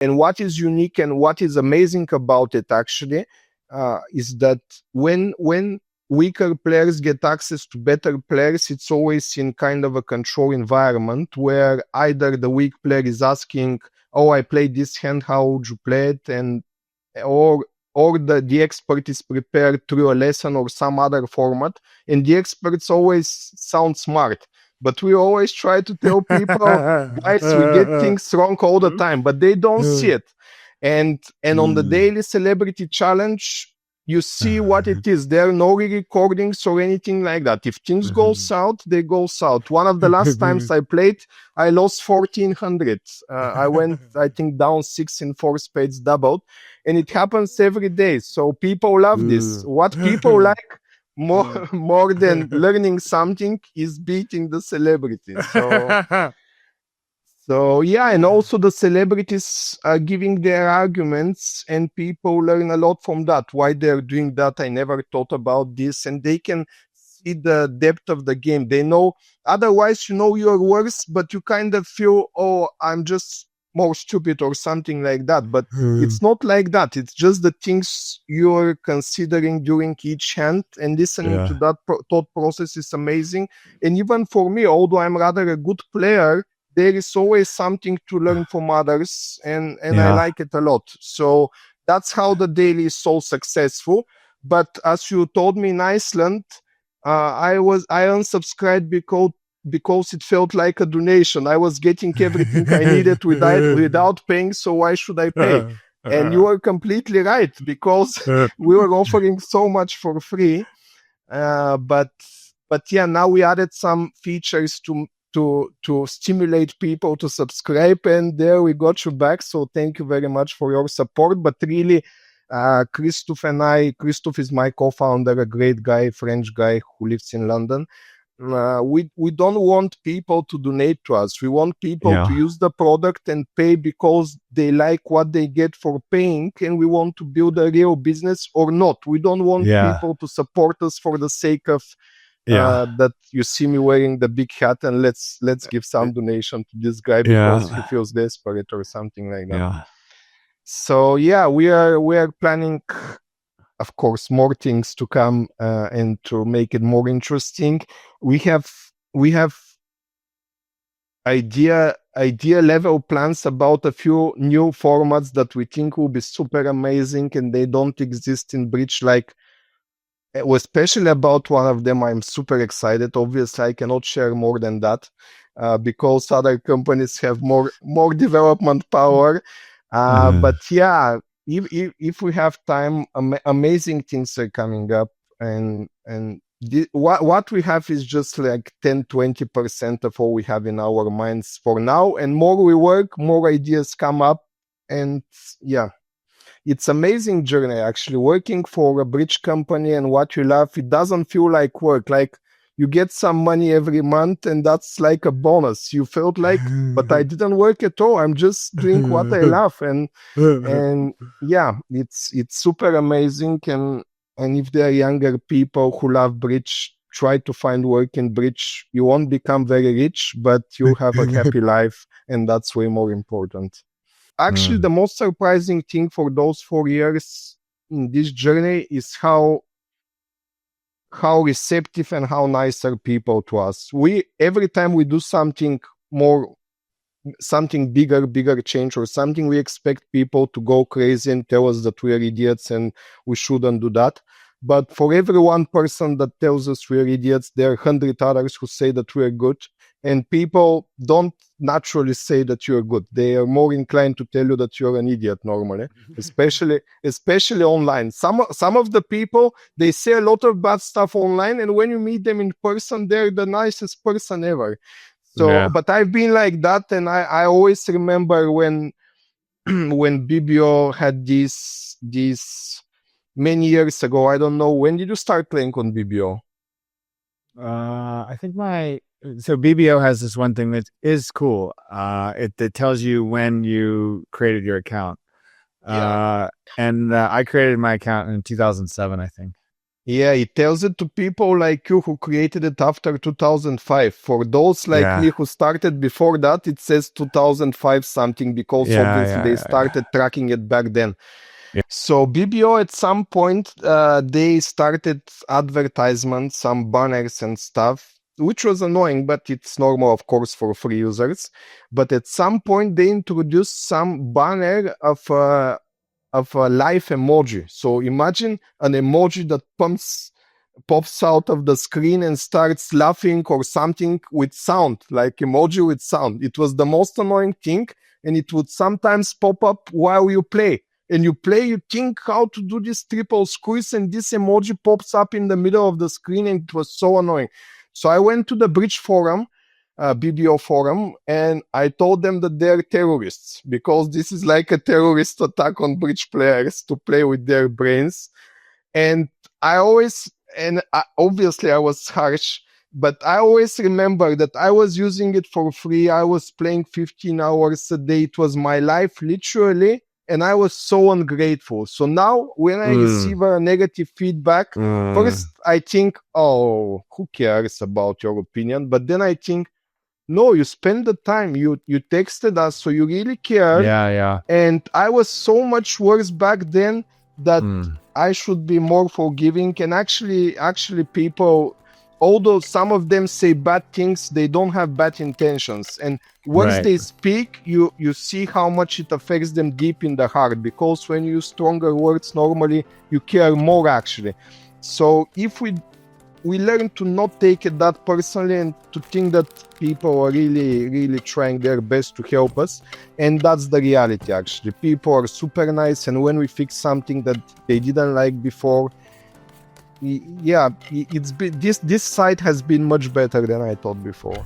And what is unique and what is amazing about it actually is that when weaker players get access to better players, it's always in kind of a control environment where either the weak player is asking, "Oh, I played this hand, how would you play it?" and or the expert is prepared through a lesson or some other format, and the experts always sound smart. But we always try to tell people, guys, we get things wrong all the time, but they don't see it. And on the daily celebrity challenge, you see what it is. There are no recordings or anything like that. If things go south, they go south. One of the last times I played, I lost 1,400. I went, I think, down 6 in 4 spades doubled. And it happens every day. So people love this. What people like more than learning something is beating the celebrities. So yeah, and also the celebrities are giving their arguments and people learn a lot from that. Why they're doing that, I never thought about this. And they can see the depth of the game. They know, otherwise, you know you're worse, but you kind of feel, oh, I'm just more stupid or something like that. But it's not like that. It's just the things you're considering during each hand, and listening to that thought process is amazing. And even for me, although I'm rather a good player, there is always something to learn from others, and I like it a lot. So that's how the daily is so successful. But as you told me in Iceland, I unsubscribed because it felt like a donation. I was getting everything I needed without paying, so why should I pay? And you are completely right, because we were offering so much for free. But yeah, now we added some features to stimulate people to subscribe, and there we got you back. So thank you very much for your support. But really, Christoph is my co-founder, a great guy, French guy who lives in London. We don't want people to donate to us. We want people to use the product and pay because they like what they get for paying, and we want to build a real business or not. We don't want people to support us for the sake of that you see me wearing the big hat and let's give some donation to this guy because he feels desperate or something like that. So yeah, we are planning, of course, more things to come and to make it more interesting. We have idea level plans about a few new formats that we think will be super amazing, and they don't exist in Bridge, like especially about one of them. I'm super excited. Obviously, I cannot share more than that because other companies have more development power. But yeah, if we have time, amazing things are coming up, and what we have is just like 10-20% of all we have in our minds for now. And more we work, more ideas come up, and yeah. It's amazing journey, actually, working for a bridge company, and what you love, it doesn't feel like work. Like you get some money every month and that's like a bonus. You felt like, but I didn't work at all. I'm just doing what I love. And yeah, it's super amazing. And if there are younger people who love bridge, try to find work in bridge. You won't become very rich, but you'll have a happy life. And that's way more important. Actually, the most surprising thing for those 4 years in this journey is how receptive and how nice are people to us. Every time we do something bigger change or something, we expect people to go crazy and tell us that we are idiots and we shouldn't do that. But for every one person that tells us we are idiots, there are 100 others who say that we are good. And people don't naturally say that you're good. They are more inclined to tell you that you're an idiot normally, especially online. Some of the people, they say a lot of bad stuff online, and when you meet them in person, they're the nicest person ever. So, but I've been like that, and I always remember when BBO had this many years ago. I don't know, when did you start playing on BBO? I think so BBO has this one thing that is cool. It tells you when you created your account. And I created my account in 2007, I think. Yeah, it tells it to people like you who created it after 2005. For those like me who started before that, it says 2005 something because obviously they started tracking it back then. Yeah. So BBO at some point, they started advertisements, some banners and stuff, which was annoying, but it's normal, of course, for free users. But at some point, they introduced some banner of a live emoji. So imagine an emoji that pops out of the screen and starts laughing or something with sound, like emoji with sound. It was the most annoying thing, and it would sometimes pop up while you play. And you play, you think how to do this triple squeeze, and this emoji pops up in the middle of the screen, and it was so annoying. So I went to the Bridge forum, BBO forum, and I told them that they're terrorists because this is like a terrorist attack on Bridge players to play with their brains. And obviously I was harsh, but I always remember that I was using it for free. I was playing 15 hours a day. It was my life, literally. And I was so ungrateful. So now when I receive a negative feedback, first I think, oh, who cares about your opinion? But then I think, no, you spend the time, you texted us, so you really cared. Yeah. And I was so much worse back then that I should be more forgiving. And actually people, although some of them say bad things, they don't have bad intentions. And once they speak, you see how much it affects them deep in the heart, because when you use stronger words, normally you care more actually. So if we learn to not take it that personally and to think that people are really, really trying their best to help us. And that's the reality, actually. People are super nice. And when we fix something that they didn't like before, yeah, this site has been much better than I thought before.